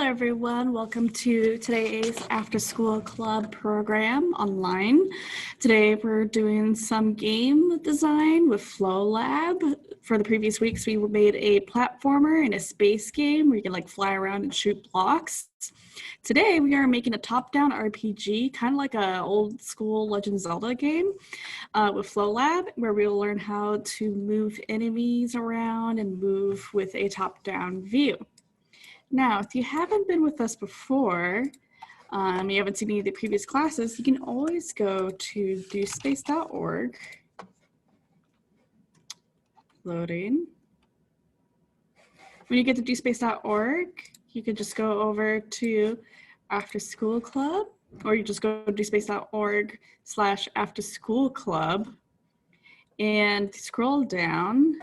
everyone. Welcome to today's After School Club program online. Today we're doing some game design with Flow Lab. For the previous weeks, we made a platformer and a space game where you can like fly around and shoot blocks. Today we are making a top-down RPG, kind of like a old school Legend of Zelda game with Flow Lab, where we'll learn how to move enemies around and move with a top-down view. Now, if you haven't been with us before, you haven't seen any of the previous classes, you can always go to dospace.org. Loading. When you get to dospace.org, you can just go over to After School Club, or you just go to dospace.org/After School Club and scroll down.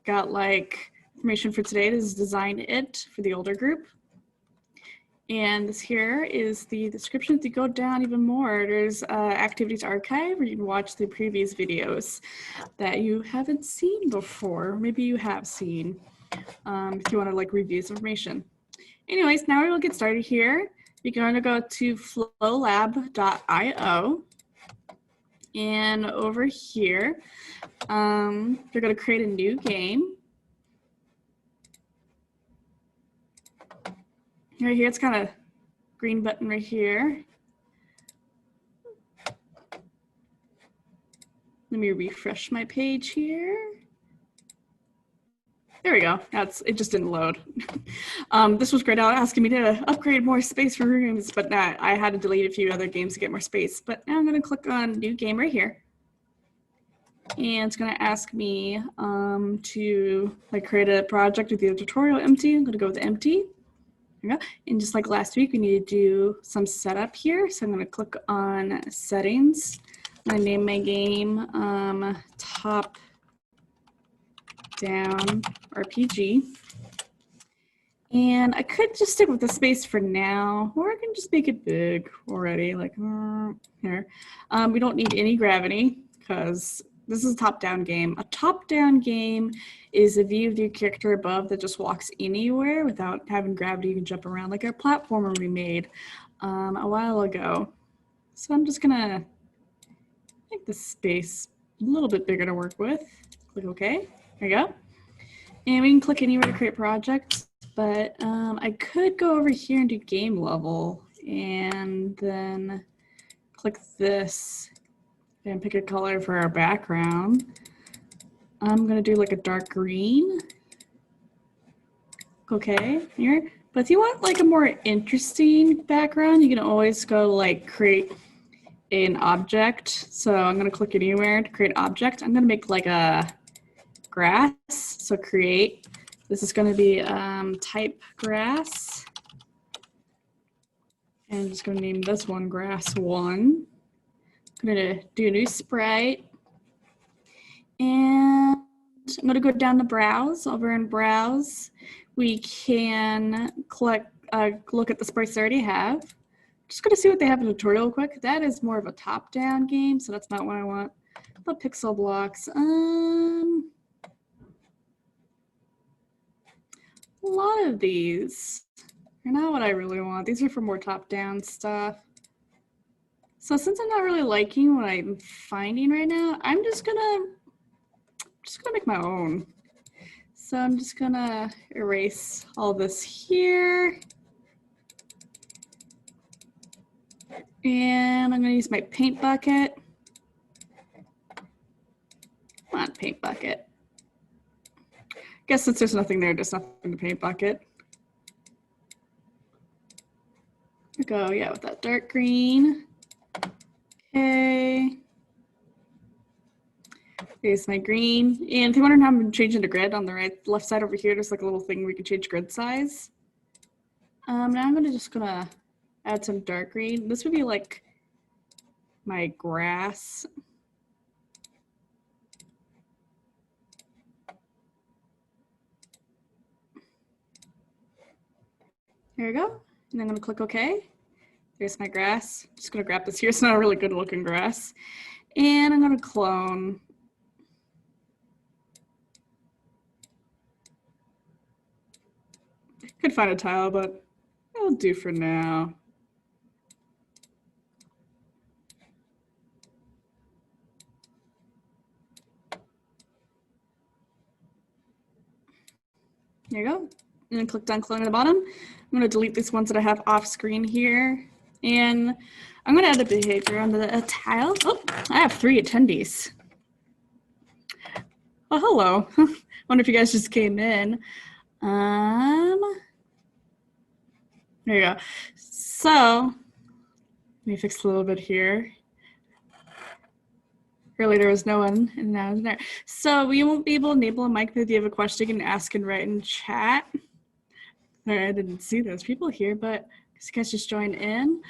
Got like information for today. This is Design It for the older group. And this here is the description. If you go down even more, there's activities archive where you can watch the previous videos that you haven't seen before. Maybe you have seen if you want to like review some information. Anyways, now we will get started here. You're going to go to flowlab.io. And over here, you're going to create a new game. Right here, it's got a green button right here. Let me refresh my page here. There we go. It just didn't load. This was great out asking me to upgrade more space for rooms, but I had to delete a few other games to get more space. But now I'm going to click on New Game right here. And it's going to ask me to like create a project with the tutorial empty. I'm going to go with empty. And just like last week, we need to do some setup here. So I'm going to click on settings. I'm going to name my game Top Down RPG. And I could just stick with the space for now, or I can just make it big already, like here. We don't need any gravity because this is a top-down game. A top-down game is a view of your character above that just walks anywhere without having gravity. You can jump around like our platformer we made a while ago. So I'm just gonna make the space a little bit bigger to work with. Click OK. There you go. And we can click anywhere to create projects, but I could go over here and do game level and then click this and pick a color for our background. I'm gonna do like a dark green. Okay, here. But if you want like a more interesting background, you can always go like create an object. So I'm gonna click anywhere to create object. I'm gonna make like a grass. So create. This is gonna be type grass. And I'm just gonna name this one grass 1. I'm gonna do a new sprite. And I'm going to go down to browse. Over in browse, we can look at the sprites I already have. Just going to see what they have in the tutorial quick. That is more of a top-down game, so that's not what I want. The pixel blocks. A lot of these are not what I really want. These are for more top-down stuff. So since I'm not really liking what I'm finding right now, I'm just gonna make my own. So I'm just gonna erase all this here. And I'm gonna use my paint bucket. Come on, paint bucket. Guess since there's nothing there, there's nothing in the paint bucket. I'll go, yeah, with that dark green. Okay. Here's my green. And if you want to know how I'm changing the grid on the left side over here, there's like a little thing where you can change grid size. Now I'm just gonna add some dark green. This would be like my grass. There we go. And I'm gonna click OK. There's my grass. Just gonna grab this here. It's not a really good looking grass. And I'm gonna clone. Could find a tile, but That'll do for now. There you go. And then click on clone at the bottom. I'm going to delete these ones that I have off screen here. And I'm going to add a behavior on the tile. Oh, I have 3 attendees. Oh, hello. Wonder if you guys just came in. There you go. So let me fix a little bit here. Earlier there was no one, and now it's there. So we won't be able to enable a mic, but if you have a question, you can ask and write in chat. All right, I didn't see those people here, but you guys just joined in.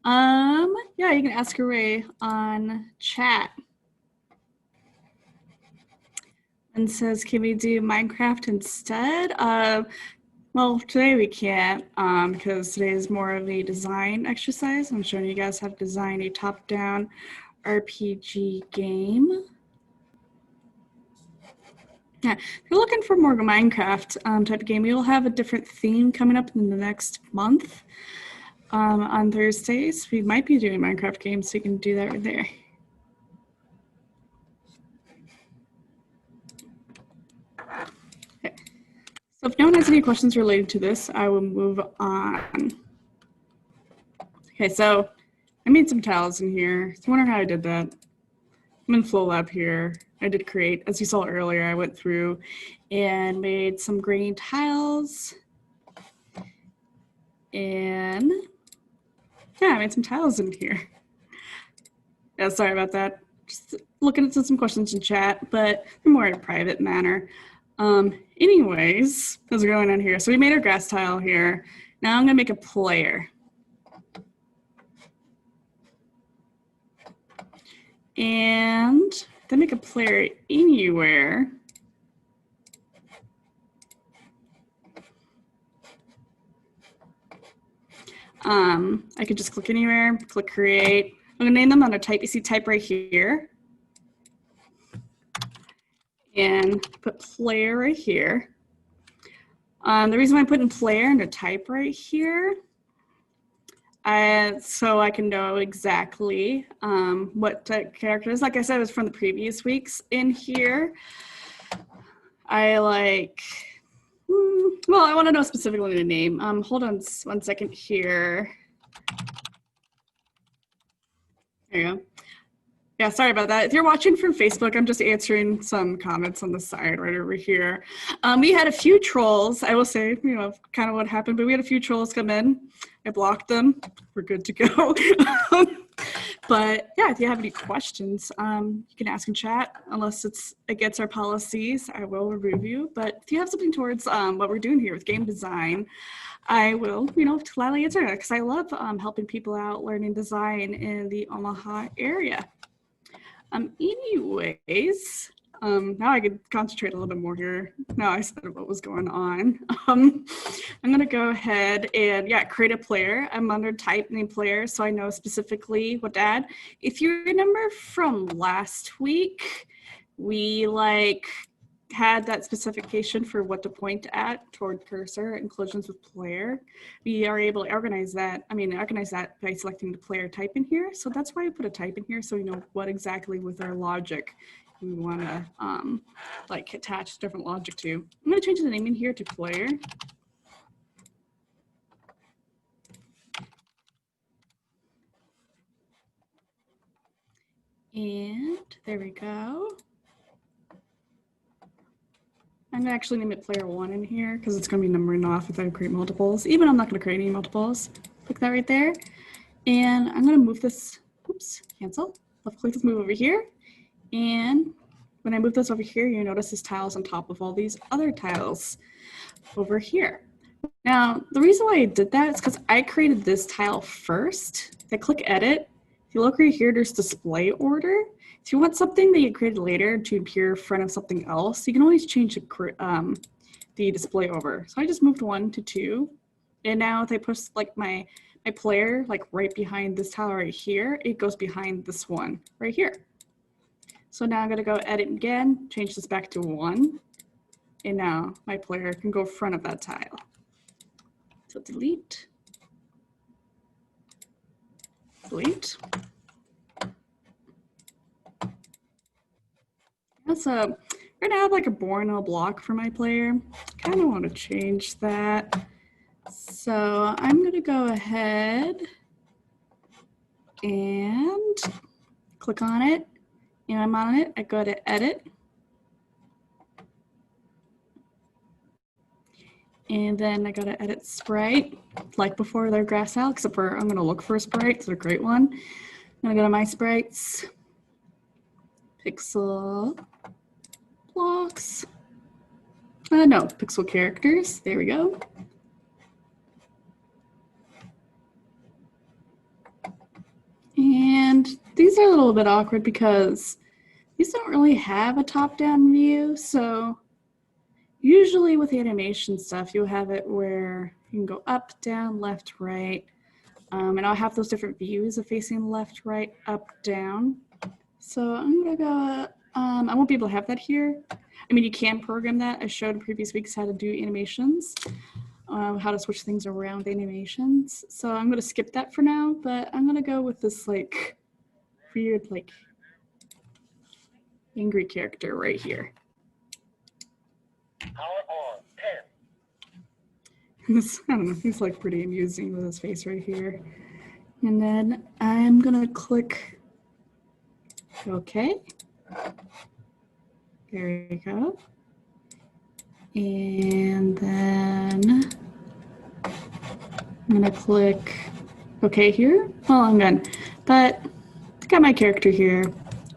Yeah, you can ask Ray on chat. And says, can we do Minecraft instead? Well, today we can't because today is more of a design exercise. I'm showing you guys how to design a top-down RPG game. Yeah, if you're looking for more Minecraft type of game, we will have a different theme coming up in the next month. On Thursdays, we might be doing Minecraft games, so you can do that right there. Okay. So if no one has any questions related to this, I will move on. Okay, so I made some tiles in here. So I wonder how I did that. I'm in FlowLab here. I did create, as you saw earlier, I went through and made some green tiles. And yeah, I made some tiles in here. Yeah, sorry about that. Just looking at some questions in chat, but they're more in a private manner. Anyways, how's it going on here? So we made our grass tile here. Now I'm gonna make a player. And to make a player anywhere, I could just click anywhere, click create. I'm gonna name them under type. You see type right here. And put player right here. The reason why I'm putting player under type right here, so I can know exactly what type character is. Like I said, it was from the previous weeks in here. I like, well, I want to know specifically the name. Hold on 1 second here. There you go. Yeah, sorry about that. If you're watching from Facebook, I'm just answering some comments on the side right over here. We had a few trolls, I will say, you know, kind of what happened, but we had a few trolls come in. I blocked them. We're good to go. But yeah, if you have any questions, you can ask in chat. Unless it's against our policies, I will review. But if you have something towards what we're doing here with game design, I will, you know, gladly answer that because I love helping people out learning design in the Omaha area. Anyways, now I can concentrate a little bit more here. Now I said what was going on. I'm gonna go ahead and create a player. I'm under type name player, so I know specifically what to add. If you remember from last week, we had that specification for what to point at toward cursor and collisions with player. We are able to organize that by selecting the player type in here. So that's why I put a type in here, so we know what exactly with our logic we want to attach different logic to. I'm going to change the name in here to player. And there we go. I'm gonna actually name it player 1 in here because it's gonna be numbering off if I create multiples. Even I'm not gonna create any multiples. Click that right there. And I'm gonna move this, oops, cancel. Left click this, move over here. And when I move this over here, you notice this tile's on top of all these other tiles over here. Now, the reason why I did that is because I created this tile first. If I click edit, if you look right here, there's display order. If you want something that you created later to appear in front of something else, you can always change the display over. So I just moved 1 to 2. And now if I push my player right behind this tile right here, it goes behind this one right here. So now I'm gonna go edit again, change this back to 1. And now my player can go in front of that tile. So delete. complete. So I'm gonna have like a Borno block for my player. Kind of want to change that. So I'm gonna go ahead and click on it, and I'm on it. I go to edit, and then I go to edit sprite, like before they're grassed out, except for I'm gonna look for a sprite. It's a great one. I'm gonna go to my sprites, pixel blocks. No, pixel characters. There we go. And these are a little bit awkward because these don't really have a top-down view. So usually with animation stuff, you'll have it where you can go up, down, left, right. And I'll have those different views of facing left, right, up, down. So I'm gonna go, I won't be able to have that here. I mean, you can program that. I showed in previous weeks how to do animations, how to switch things around with animations. So I'm gonna skip that for now, but I'm gonna go with this like weird, like angry character right here. Power on, 10. This, I don't know, he's like pretty amusing with his face right here. And then I'm gonna click OK. There we go. And then I'm gonna click OK here. Well, I'm done. But I got my character here.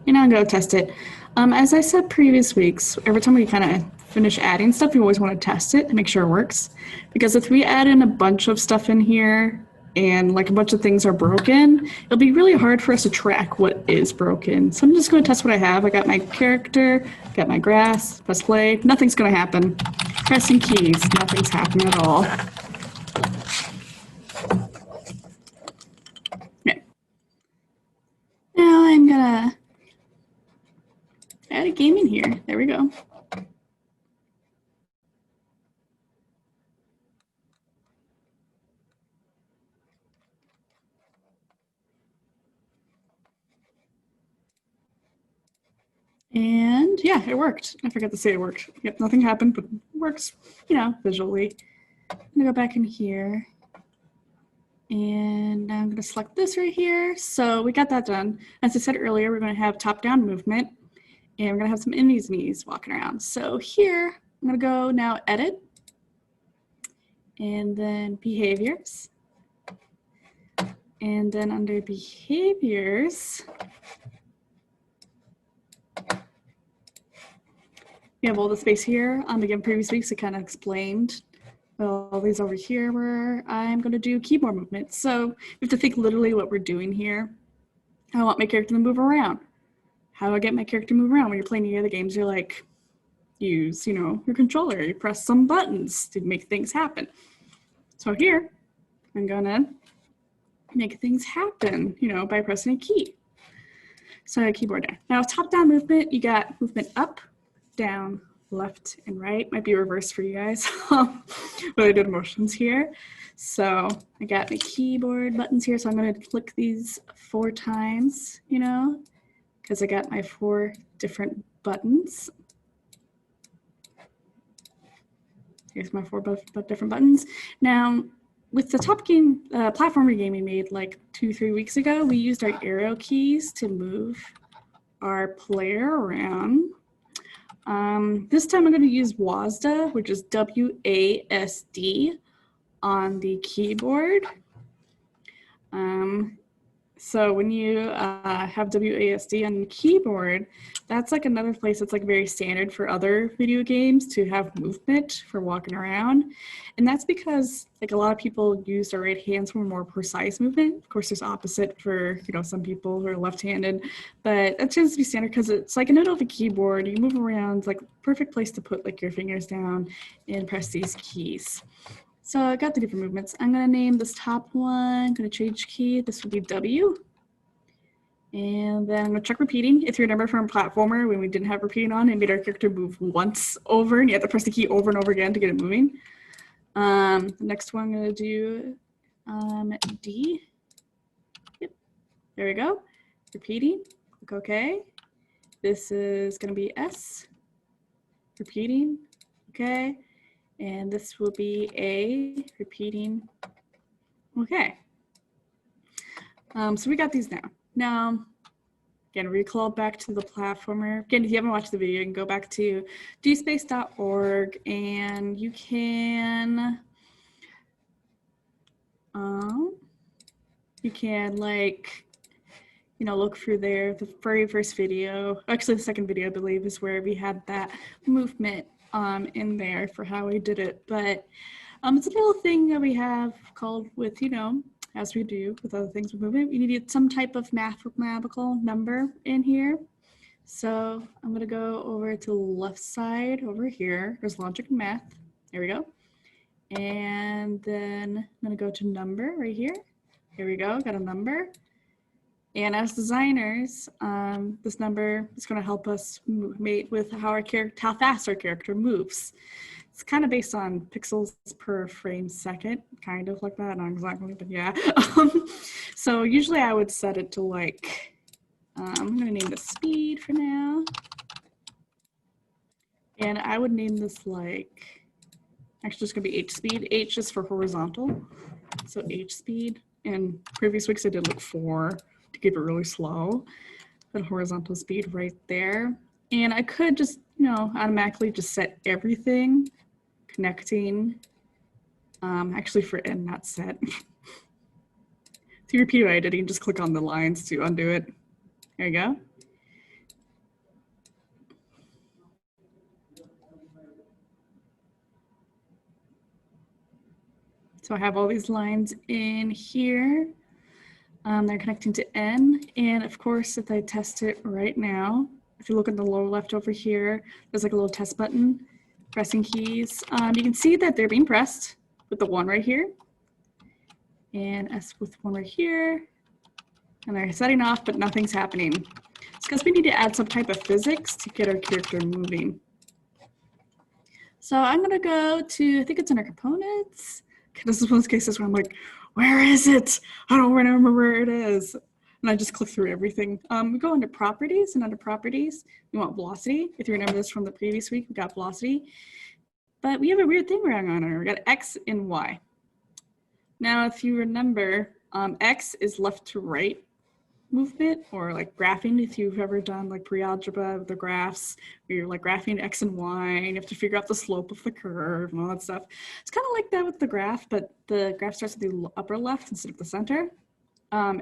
And I'm gonna test it. As I said previous weeks, every time we kind of finish adding stuff, we always want to test it and make sure it works. Because if we add in a bunch of stuff in here and like a bunch of things are broken, it'll be really hard for us to track what is broken. So I'm just going to test what I have. I got my character, got my grass, press play, nothing's going to happen. Pressing keys, nothing's happening at all. Okay. Now I'm going to add a game in here. There we go. And yeah, it worked. I forgot to say it worked. Yep, nothing happened, but it works, you know, visually. I'm gonna go back in here. And now I'm gonna select this right here. So we got that done. As I said earlier, we're gonna have top-down movement and we're gonna have some enemies walking around. So here, I'm gonna go now edit and then behaviors. And then under behaviors, we have all the space here. Again, previous weeks, I kind of explained all these over here where I'm going to do keyboard movement. So we have to think literally what we're doing here. I want my character to move around. How do I get my character to move around? When you're playing any other games, you're like, use, you know, your controller. You press some buttons to make things happen. So here, I'm going to make things happen, you know, by pressing a key. So a keyboard there. Now, top-down movement, you got movement up, down, left, and right. Might be reversed for you guys, but I did motions here. So I got my keyboard buttons here. So I'm going to click these 4 times, you know, because I got my 4 different buttons. Here's my 4 different buttons. Now, with the top game, platformer game we made like 2-3 weeks ago, we used our arrow keys to move our player around. This time I'm going to use WASD, which is W-A-S-D on the keyboard. So when you have WASD on the keyboard, that's like another place that's like very standard for other video games to have movement for walking around. And that's because like a lot of people use their right hands for more precise movement. Of course, there's opposite for, you know, some people who are left-handed, but that tends to be standard because it's like in the middle of a keyboard, you move around, it's like perfect place to put like your fingers down and press these keys. So I got the different movements. I'm gonna name this top one, I'm gonna change key. This will be W. And then I'm gonna check repeating. If you remember from platformer, when we didn't have repeating on, it made our character move once over and you have to press the key over and over again to get it moving. The next one I'm gonna do D. Yep. There we go. Repeating, click OK. This is going to be S. Repeating, okay. And this will be A, repeating, okay. So we got these now. Now, again, recall back to the platformer. Again, if you haven't watched the video, you can go back to dspace.org and you can like, you know, look through there. The very first video, actually the second video, I believe, is where we had that movement in there for how we did it. But it's a little thing that we have called with, you know, as we do with other things with movement, you need some type of mathematical number in here. So I'm going to go over to the left side over here. There's logic and math. There we go. And then I'm going to go to number right here. Here we go. Got a number. And as designers, this number is going to help us mate with how fast our character moves. It's kind of based on pixels per frame second, kind of like that, not exactly, but yeah. So usually I would set it to like, I'm going to name this speed for now. And I would name this like, actually it's going to be H speed. H is for horizontal, so H speed. And previous weeks I did like 4 to keep it really slow. Put horizontal speed right there. And I could just, you know, automatically just set everything connecting, actually for end, not set. To repeat what I did, you can just click on the lines to undo it. There you go. So I have all these lines in here. They're connecting to N. And of course, if I test it right now, if you look at the lower left over here, there's like a little test button, pressing keys. You can see that they're being pressed with the 1 right here and S with 1 right here. And they're setting off, but nothing's happening. It's because we need to add some type of physics to get our character moving. So I'm going to go to, I think it's under components. This is one of those cases where I'm like, where is it? I don't remember where it is. And I just click through everything. We go into properties, and under properties, we want velocity. If you remember this from the previous week, we got velocity. But we have a weird thing going on here. We got X and Y. Now, if you remember, X is left to right movement, or like graphing, if you've ever done like pre-algebra with the graphs, where you're like graphing X and Y, and you have to figure out the slope of the curve and all that stuff. It's kind of like that with the graph, but the graph starts at the upper left instead of the center.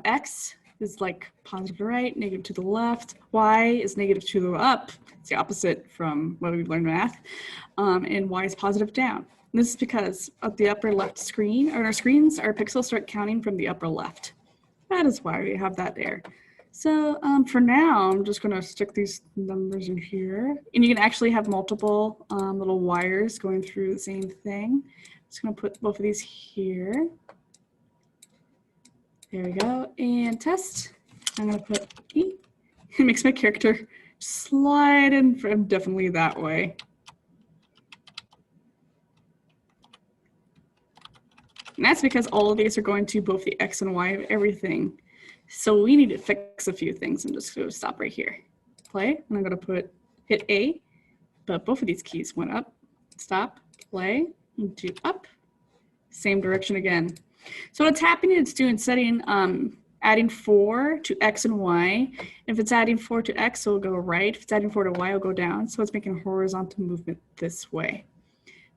X is like positive to the right, negative to the left. Y is negative to the up. It's the opposite from what we learned in math. And Y is positive down. And this is because of the upper left screen, or our screens, our pixels start counting from the upper left. That is why we have that there. So for now, I'm just gonna stick these numbers in here. And you can actually have multiple little wires going through the same thing. Just gonna put both of these here. There we go, and test. I'm gonna put E. It makes my character slide in from definitely that way. And that's because all of these are going to both the X and Y of everything. So we need to fix a few things. I'm just going to stop right here. Play, and I'm going to hit A, but both of these keys went up. Stop, play, and do up. Same direction again. So what's happening, it's doing setting, adding 4 to X and Y. If it's adding 4 to X, it'll go right. If it's adding 4 to Y, it'll go down. So it's making horizontal movement this way.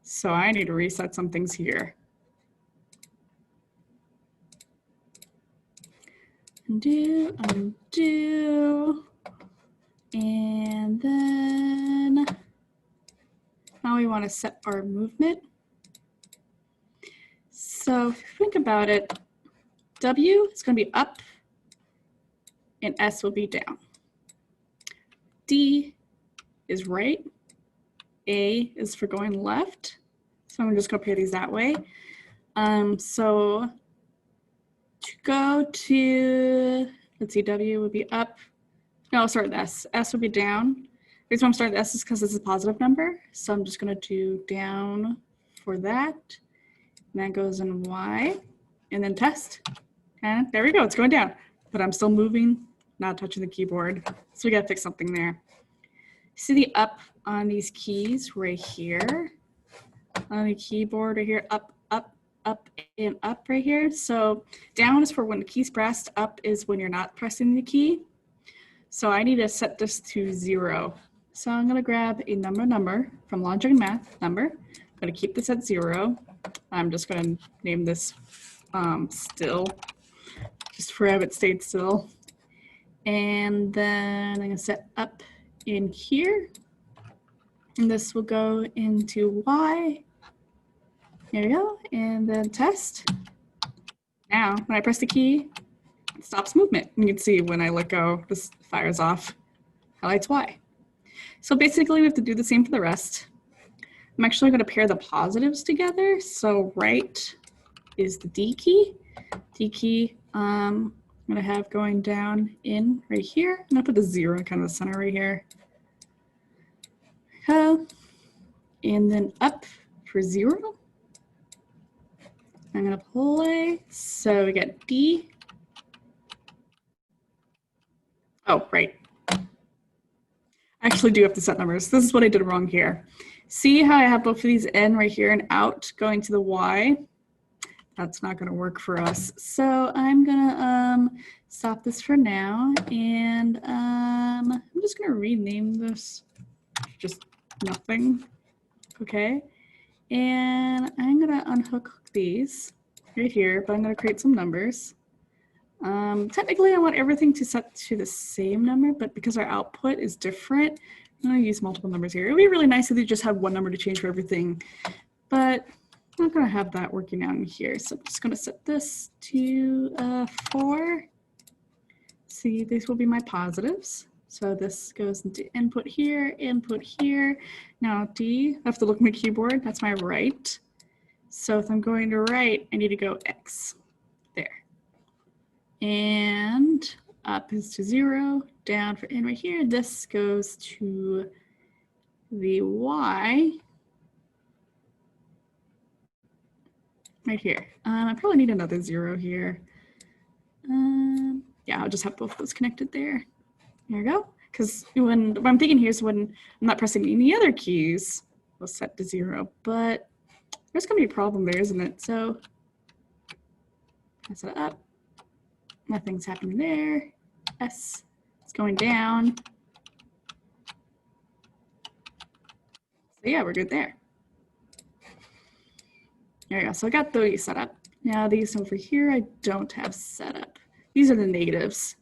So I need to reset some things here. Undo, undo, and then now we want to set our movement. So if you think about it, W is going to be up and S will be down. D is right, A is for going left. So I'm just going to pair these that way. So to go to, let's see, W would be up. No, I'll start with S. S would be down. The reason I'm starting with S is because it's a positive number. So I'm just going to do down for that. And that goes in Y. And then test. And there we go. It's going down. but I'm still moving, not touching the keyboard. So we gotta fix something there. See the up on these keys right here? On the keyboard right here, up, up, up, and up right here. So down is for when the key's pressed, up is when you're not pressing the key. So I need to set this to 0. So I'm gonna grab a number from Logic and Math number. I'm gonna keep this at 0. I'm just gonna name this still, just for have it stayed still. And then I'm gonna set up in here. And this will go into Y. There we go, and then test. Now, when I press the key, it stops movement. You can see when I let go, this fires off, highlights Y. So basically we have to do the same for the rest. I'm actually gonna pair the positives together. So right is the D key. D key, I'm gonna have going down in right here. I'm gonna put the 0 in kind of the center right here. And then up for 0. I'm gonna play, so we get D. Oh, right. I actually do have to set numbers. This is what I did wrong here. See how I have both of these in right here and out going to the Y? That's not gonna work for us. So I'm gonna stop this for now, and I'm just gonna rename this just nothing, okay? And I'm gonna unhook these right here, but I'm gonna create some numbers. Technically I want everything to set to the same number, but because our output is different, I'm gonna use multiple numbers here. It would be really nice if you just have one number to change for everything, but I'm not gonna have that working out in here. So I'm just gonna set this to 4. See, these will be my positives. So this goes into input here. Now D, I have to look at my keyboard, that's my right. So if I'm going to right, I need to go X, there. And up is to 0, down for in right here. This goes to the Y right here. I probably need another 0 here. Yeah, I'll just have both of those connected there. There we go. Because when what I'm thinking here is when I'm not pressing any other keys, we'll set to 0. But there's gonna be a problem there, isn't it? So I set it up. Nothing's happening there. S, it's going down. So yeah, we're good there. There we go. So I got those set up. Now these over here, I don't have set up. These are the negatives.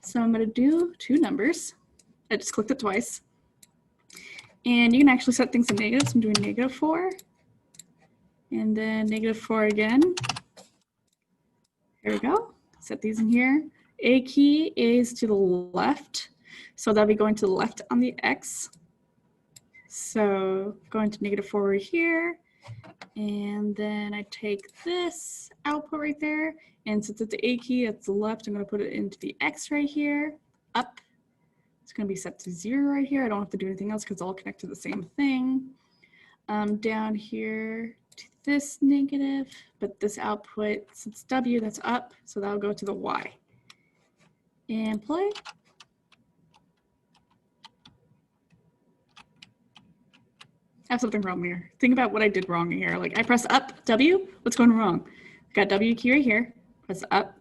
So I'm gonna do 2 numbers. I just clicked it twice. And you can actually set things to negatives. I'm doing -4. And then -4 again. There we go. Set these in here. A key is to the left. So that'll be going to the left on the X. So going to -4 right here. And then I take this output right there. And since it's the A key, it's the left, I'm going to put it into the X right here. Up. It's going to be set to 0 right here. I don't have to do anything else because it's all connect to the same thing. Down here to this negative, but this output, since W, that's up, so that'll go to the Y. And play. I have something wrong here. Think about what I did wrong here. Like I press up, W, what's going wrong? I got W key right here, press up,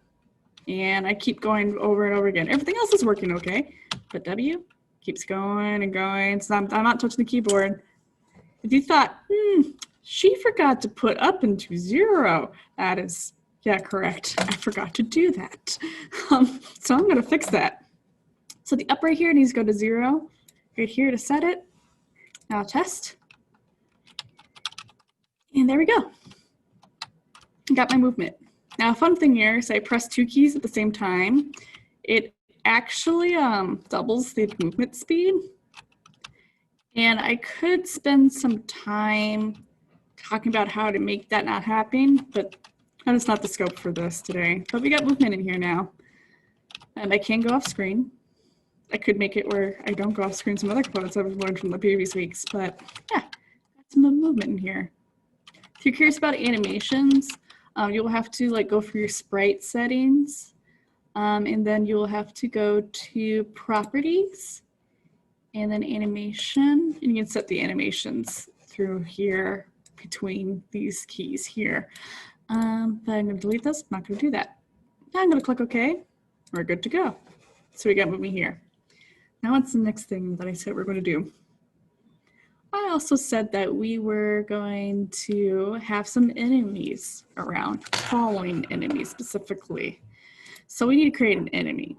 and I keep going over and over again. Everything else is working okay, but W keeps going and going. So I'm not touching the keyboard. If you thought, she forgot to put up into 0, that is, yeah, correct. I forgot to do that. So I'm gonna fix that. So the up right here needs to go to 0, right here to set it. Now test. And there we go. Got my movement. Now, a fun thing here is I press 2 keys at the same time. It actually doubles the movement speed. And I could spend some time talking about how to make that not happen, but that is not the scope for this today. But we got movement in here now. And I can go off screen. I could make it where I don't go off screen some other components I've learned from the previous weeks, but yeah, got some movement in here. If you're curious about animations, you'll have to like go for your sprite settings And then you'll have to go to properties and then animation. And you can set the animations through here between these keys here. But I'm going to delete this. I'm not going to do that. Now I'm going to click OK. We're good to go. So we got moving here. Now what's the next thing that I said we're going to do? I also said that we were going to have some enemies around, following enemies specifically. So we need to create an enemy.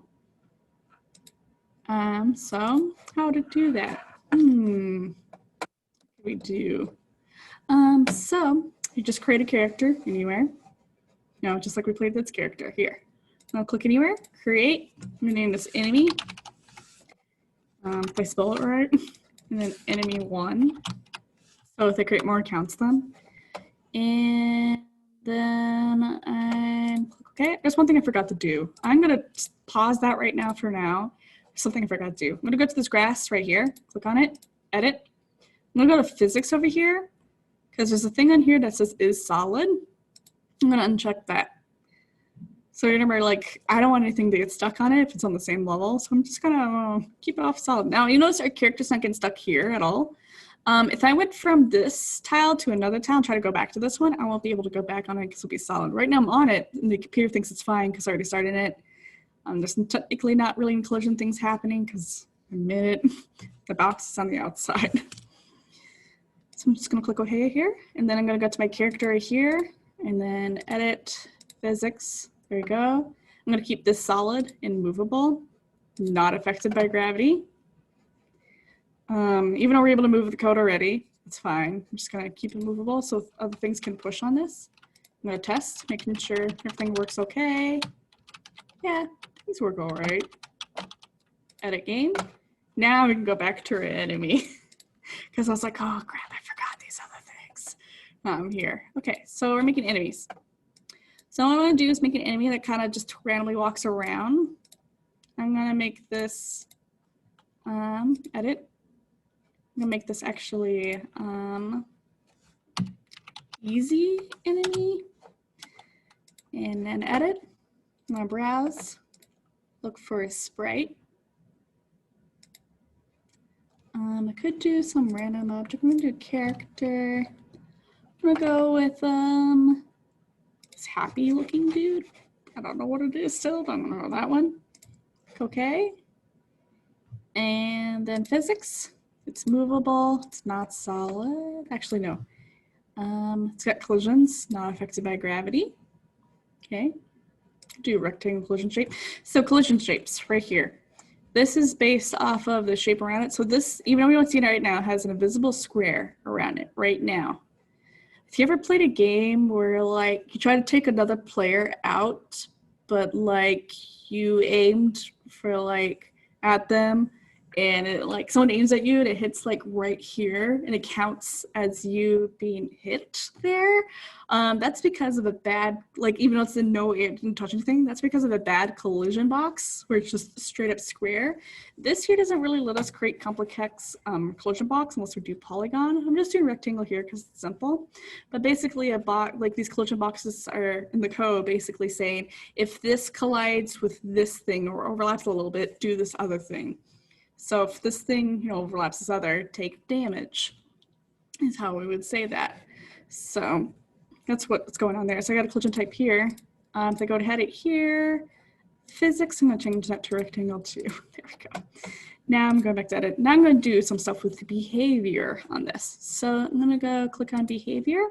So how to do that? What do we do? So you just create a character anywhere. No, just like we played this character here. I'll click anywhere, create. I'm gonna name this enemy. If I spell it right, and then enemy 1. So if I create more accounts then. And then I click OK. There's one thing I forgot to do. I'm gonna pause that right now for now. Something I forgot to do. I'm gonna go to this grass right here, click on it, edit. I'm gonna go to physics over here because there's a thing on here that says is solid. I'm gonna uncheck that. So remember, like, I don't want anything to get stuck on it if it's on the same level. So I'm just gonna keep it off solid. Now you notice our character's not getting stuck here at all. If I went from this tile to another tile and try to go back to this one, I won't be able to go back on it because it'll be solid. Right now I'm on it and the computer thinks it's fine because I already started it. There's technically not really any collision things happening because I admit it, the box is on the outside. So I'm just gonna click OK here, and then I'm gonna go to my character right here, and then edit physics. There we go. I'm gonna keep this solid and movable, not affected by gravity. Even though we're able to move the code already, it's fine. I'm just gonna keep it movable so other things can push on this. I'm gonna test, making sure everything works okay. Yeah, things work all right. Edit game. Now we can go back to our enemy. Because I was like, oh crap, I forgot these other things. Here. Okay, so we're making enemies. So what I'm gonna do is make an enemy that kind of just randomly walks around. I'm gonna make this, edit. I'm gonna make this actually easy enemy. And then edit. I'm gonna browse, look for a sprite. I could do some random object. I'm gonna do character. I'm gonna go with this happy looking dude. I don't know what it is still. Don't know that one. Okay. And then physics. It's movable. It's not solid. Actually, no. It's got collisions, not affected by gravity. Okay. Do rectangle collision shape. So collision shapes right here. This is based off of the shape around it. So this, even though we don't see it right now, has an invisible square around it right now. If you ever played a game where like you try to take another player out, but like you aimed for like at them and it like someone aims at you and it hits like right here and it counts as you being hit there, that's because of a bad, like even though it's in no air, didn't touch anything, that's because of a bad collision box where it's just straight up square. This here doesn't really let us create complex collision box unless we do polygon. I'm just doing rectangle here because it's simple, but basically a box, like these collision boxes are in the code basically saying if this collides with this thing or overlaps a little bit, do this other thing. So if this thing, you know, overlaps this other, take damage, is how we would say that. So that's what's going on there. So I got a collision type here. If I go to edit here, physics, I'm gonna change that to rectangle too. There we go. Now I'm going back to edit. Now I'm gonna do some stuff with the behavior on this. So I'm gonna go click on behavior.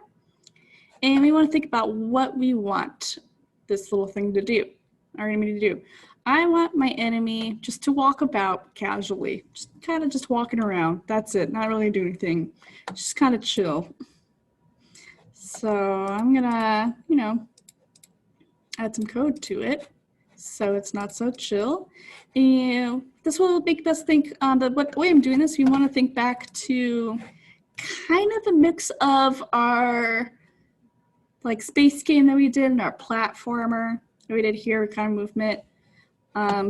And we wanna think about what we want this little thing to do, our enemy to do. I want my enemy just to walk about casually, just kind of just walking around. That's it, not really doing anything, just kind of chill. So I'm gonna, you know, add some code to it so it's not so chill. And this will make us think, the way I'm doing this, we want to think back to kind of a mix of our like space game that we did and our platformer that we did here, kind of movement.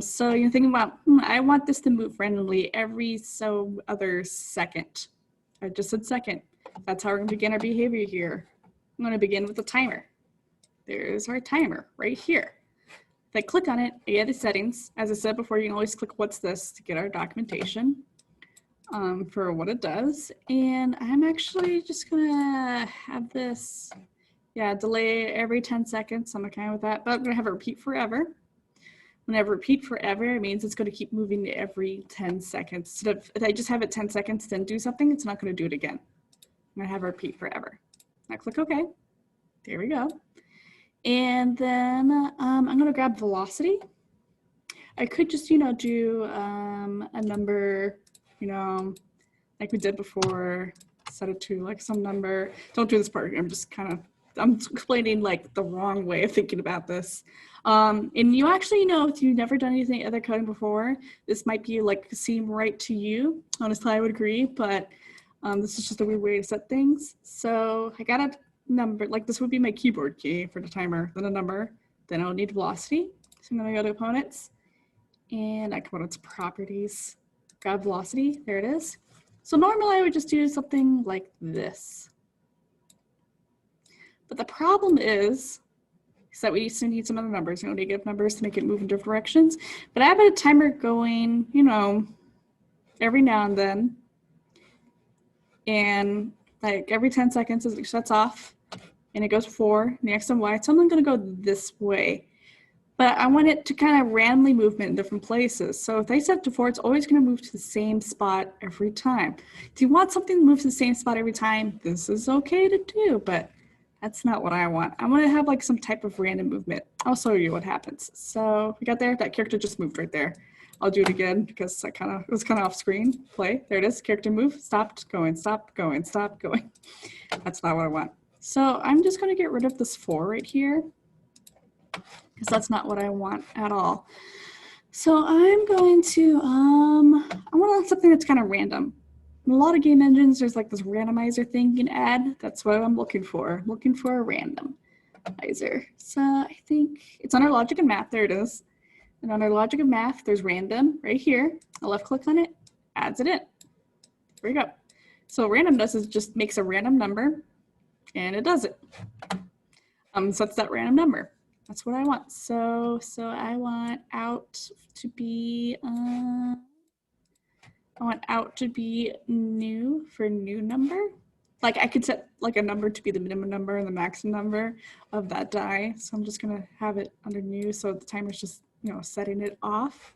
So you're thinking about, I want this to move randomly every so other second. I just said second. That's how we're gonna begin our behavior here. I'm gonna begin with the timer. There's our timer right here. If I click on it, I get the settings. As I said before, you can always click what's this to get our documentation for what it does. And I'm actually just gonna have this, delay every 10 seconds. I'm okay with that, but I'm gonna have it repeat forever. When I repeat forever, it means it's gonna keep moving every 10 seconds. So if I just have it 10 seconds, then do something, it's not gonna do it again. I'm gonna have it repeat forever. I click OK. There we go. And then I'm gonna grab velocity. I could just, do a number, like we did before, set it to like some number. Don't do this part. I'm explaining like the wrong way of thinking about this. And you actually, if you've never done anything other coding before, this might be like seem right to you. Honestly, I would agree, but this is just a weird way to set things. So I got a number, like this would be my keyboard key for the timer, then a number, then I'll need velocity. So I'm gonna go to components and I components properties, grab velocity, there it is. So normally I would just do something like this. But the problem is that we used to need some other numbers, negative numbers to make it move in different directions. But I have a timer going, every now and then. And like every 10 seconds it shuts off and it goes 4 and the X and Y. So I'm gonna go this way. But I want it to kind of randomly move in different places. So if I set it to 4, it's always going to move to the same spot every time. If you want something to move to the same spot every time, this is okay to do, but that's not what I want. I want to have like some type of random movement. I'll show you what happens. So we got there, that character just moved right there. I'll do it again because it was kind of off screen. Play, there it is, character move, stopped going, stopped going, stopped going. That's not what I want. So I'm just going to get rid of this 4 right here, because that's not what I want at all. So I'm going to, I want something that's kind of random. In a lot of game engines, there's like this randomizer thing you can add. That's what I'm looking for. I'm looking for a randomizer. So I think it's under logic and math. There it is. And under logic and math, there's random right here. I left click on it, adds it in. There we go. So random just makes a random number and it does it. So it's that random number. That's what I want. So I want out to be, new for new number. Like I could set like a number to be the minimum number and the maximum number of that die. So I'm just gonna have it under new. So the timer's just, setting it off.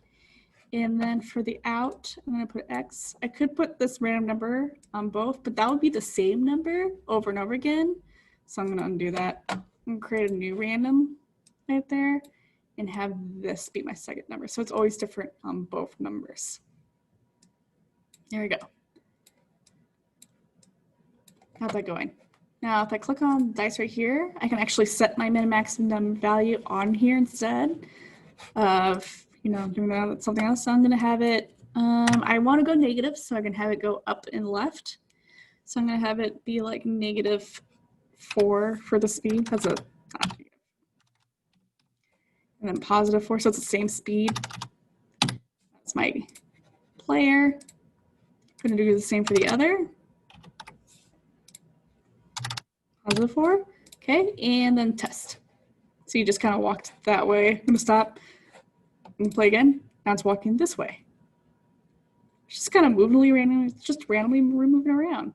And then for the out, I'm gonna put X. I could put this random number on both, but that would be the same number over and over again. So I'm gonna undo that and create a new random right there and have this be my second number. So it's always different on both numbers. There we go. How's that going? Now, if I click on dice right here, I can actually set my min max num value on here instead of, doing that something else. So I'm gonna have it, I wanna go negative, so I can have it go up and left. So I'm gonna have it be like -4 for the speed. That's a, and then +4, so it's the same speed. That's my player. I'm gonna do the same for the other. +4, okay, and then test. So you just kind of walked that way. I'm gonna stop and play again. Now it's walking this way. It's just kind of randomly moving around.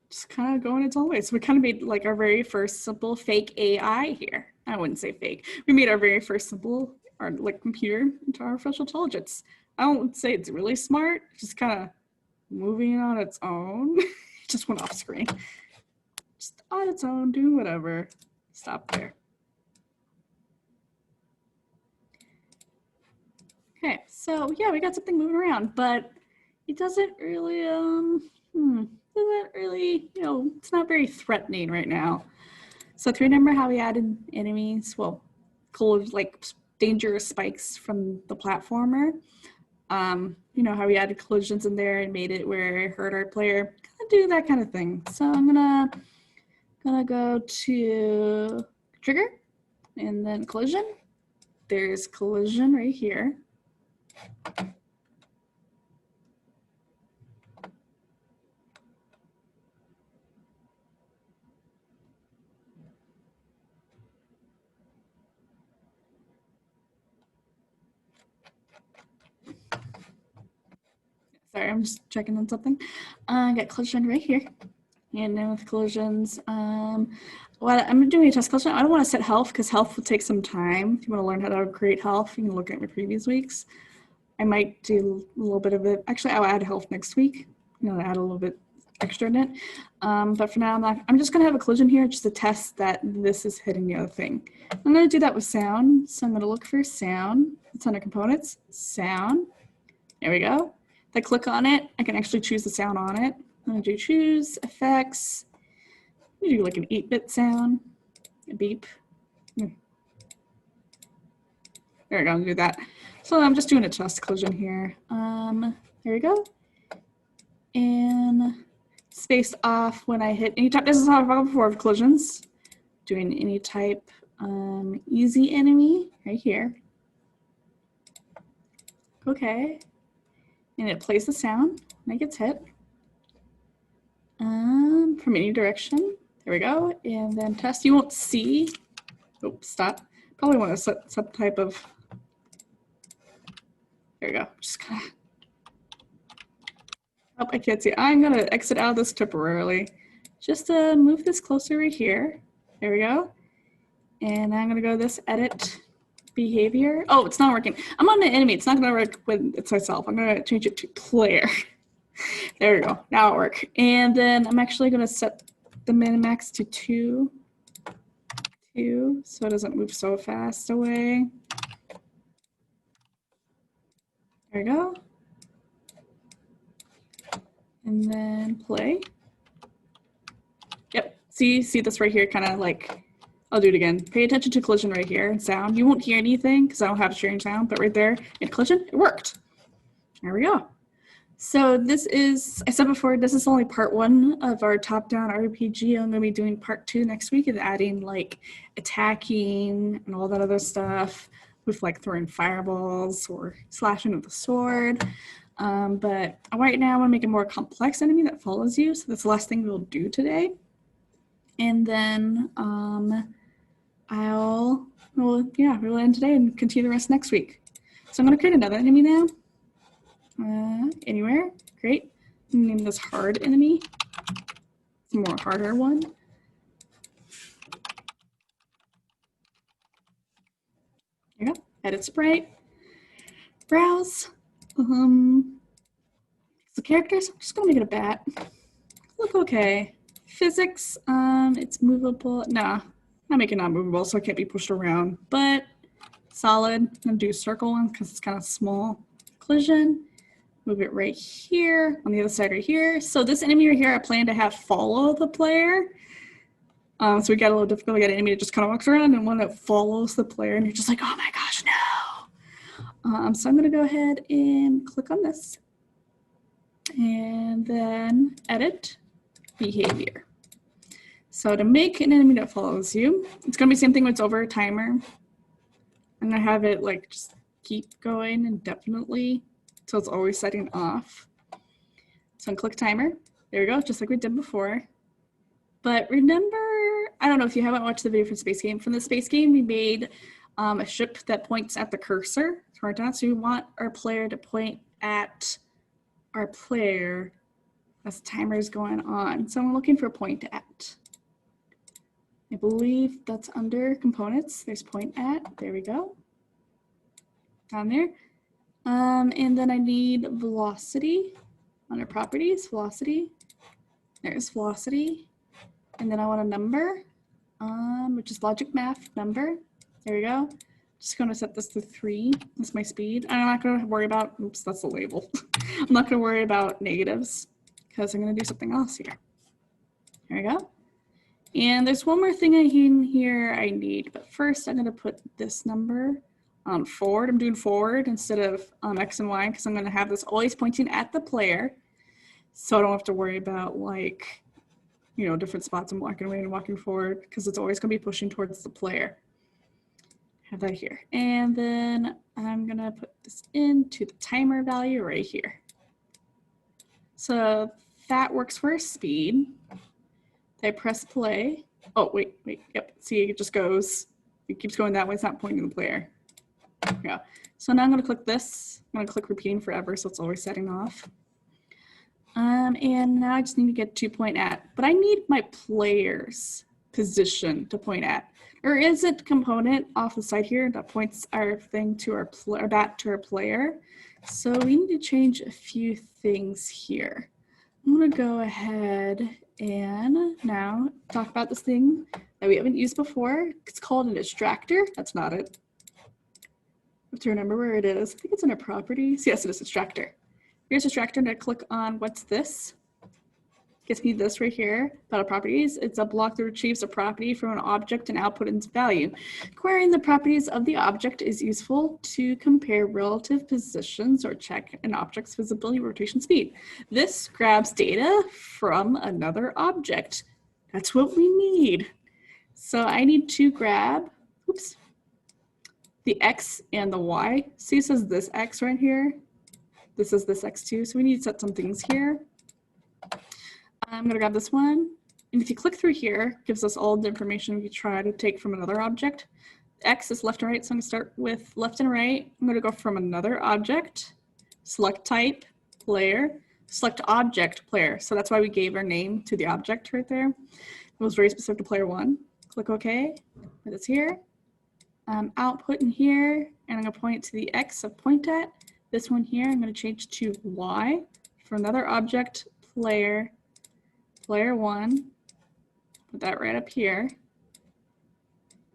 Just kind of going its own way. So we kind of made like our very first simple fake AI here. I wouldn't say fake. We made our very first simple computer into artificial intelligence. I don't say it's really smart, just kind of moving on its own. Just went off screen. Just on its own, doing whatever. Stop there. Okay, so yeah, we got something moving around, but it doesn't really, it's not very threatening right now. So if you remember how we added enemies, well, like dangerous spikes from the platformer, how we added collisions in there and made it where it hurt our player, kind of do that kind of thing. So I'm gonna go to trigger and then collision. There's collision right here. Sorry, I'm just checking on something. I got collision right here. And then with collisions, well, I'm doing a test collision. I don't want to set health because health will take some time. If you want to learn how to create health, you can look at my previous weeks. I might do a little bit of it. Actually, I'll add health next week. I'm gonna add a little bit extra in it. But for now, I'm just gonna have a collision here just to test that this is hitting the other thing. I'm gonna do that with sound. So I'm gonna look for sound. It's under components, sound. There we go. If I click on it, I can actually choose the sound on it. I'm gonna do choose effects. I'm gonna do like an 8-bit sound, a beep. There we go, I'll do that. So I'm just doing a test collision here. There we go. And space off when I hit any type. This is how I've gone before with collisions. Doing any type easy enemy right here. Okay. And it plays the sound when it gets hit. From any direction. There we go. And then test. You won't see. Oops, stop. Probably want to set some type of. There we go. Just kind of. Oh, I can't see. I'm going to exit out of this temporarily. Just move this closer right here. There we go. And I'm going to go to this edit behavior. Oh, it's not working. I'm on the enemy. It's not going to work when it's myself. I'm going to change it to player. There we go. Now it works. And then I'm actually going to set the min-max to 2. 2, so it doesn't move so fast away. There we go. And then play. Yep. See this right here, kind of like, I'll do it again. Pay attention to collision right here and sound. You won't hear anything because I don't have sharing sound, but right there in collision, it worked. There we go. So this is, I said before, this is only part 1 of our top-down RPG. I'm going to be doing part 2 next week and adding like attacking and all that other stuff with like throwing fireballs or slashing with a sword. But right now I want to make a more complex enemy that follows you. So that's the last thing we'll do today. And then we'll end today and continue the rest next week. So I'm going to create another enemy now. Anywhere, great. Name this hard enemy. It's a more harder one. There you go. Edit sprite. Browse. The characters. I'm just gonna make it a bat. Look okay. Physics. It's movable. Nah, I'm making it not movable, so it can't be pushed around. But solid. I'm gonna do circle one because it's kind of small. Collision. Move it right here, on the other side right here. So this enemy right here, I plan to have follow the player. So we got a little difficult. We got an enemy that just kind of walks around and one that follows the player and you're just like, oh my gosh, no. So I'm gonna go ahead and click on this. And then edit behavior. So to make an enemy that follows you, it's gonna be the same thing when it's over a timer. I'm gonna have it like just keep going indefinitely. So it's always setting off. So click timer. There we go, just like we did before. But remember, I don't know if you haven't watched the video from Space Game. From the Space Game, we made a ship that points at the cursor. So we want our player to point at our player as the timer is going on. So I'm looking for point at. I believe that's under components. There's point at. There we go. Down there. And then I need velocity under properties, velocity. There's velocity. And then I want a number, which is logic math number. There we go. Just going to set this to 3. That's my speed. I'm not going to worry about, oops, that's the label. I'm not going to worry about negatives because I'm going to do something else here. There we go. And there's one more thing in here I need, but first I'm going to put this number forward. I'm doing forward instead of X and Y because I'm going to have this always pointing at the player. So I don't have to worry about like, you know, different spots I'm walking away and walking forward because it's always going to be pushing towards the player. Have that here. And then I'm going to put this into the timer value right here. So that works for speed. I press play. Oh, wait. Yep. See, it just goes. It keeps going that way. It's not pointing to the player. Yeah. So now I'm going to click this. I'm going to click repeating forever, so it's always setting off. And now I just need to get 2 point at, but I need my player's position to point at. Or is it component off the side here that points our thing to our that to our player? So we need to change a few things here. I'm gonna go ahead and now talk about this thing that we haven't used before. It's called an extractor. That's not it. I have to remember where it is. I think it's under properties. Yes, it is extractor. Here's extractor, and I click on what's this. Gets me this right here, data properties. It's a block that retrieves a property from an object and output its value. Querying the properties of the object is useful to compare relative positions or check an object's visibility, rotation, speed. This grabs data from another object. That's what we need. So I need to grab, oops, the X and the Y. See, it says this X right here. This is this X too. So we need to set some things here. I'm going to grab this one. And if you click through here, it gives us all the information we try to take from another object. X is left and right, so I'm going to start with left and right. I'm going to go from another object, select type, player, select object, player. So that's why we gave our name to the object right there. It was very specific to player 1. Click OK. It's here. Output in here, and I'm going to point to the X of point at. This one here, I'm going to change to Y for another object, player 1, put that right up here,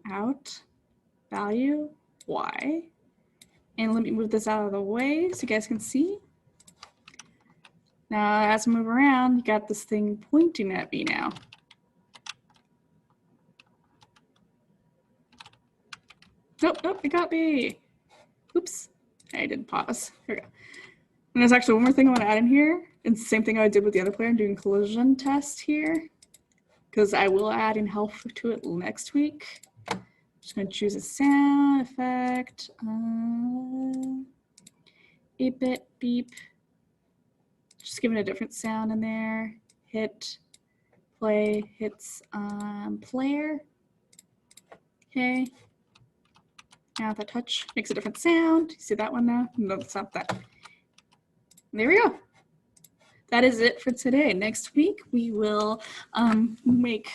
out, value, Y, and let me move this out of the way so you guys can see. Now, as I move around, you got this thing pointing at me now. Nope, nope, it got me. Oops, I didn't pause. Here we go. And there's actually one more thing I want to add in here. It's the same thing I did with the other player. I'm doing collision test here because I will add in health to it next week. I'm just going to choose a sound effect. 8-bit beep. Just giving a different sound in there. Hit play, hits player. Okay. Now if I touch, makes a different sound. You see that one now? No, it's not that. There we go. That is it for today. Next week, we will make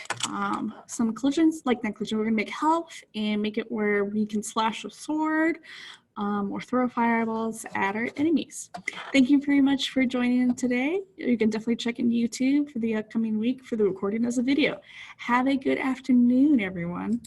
some collisions, like that collision. We're gonna make health and make it where we can slash a sword or throw fireballs at our enemies. Thank you very much for joining in today. You can definitely check in YouTube for the upcoming week for the recording as a video. Have a good afternoon, everyone.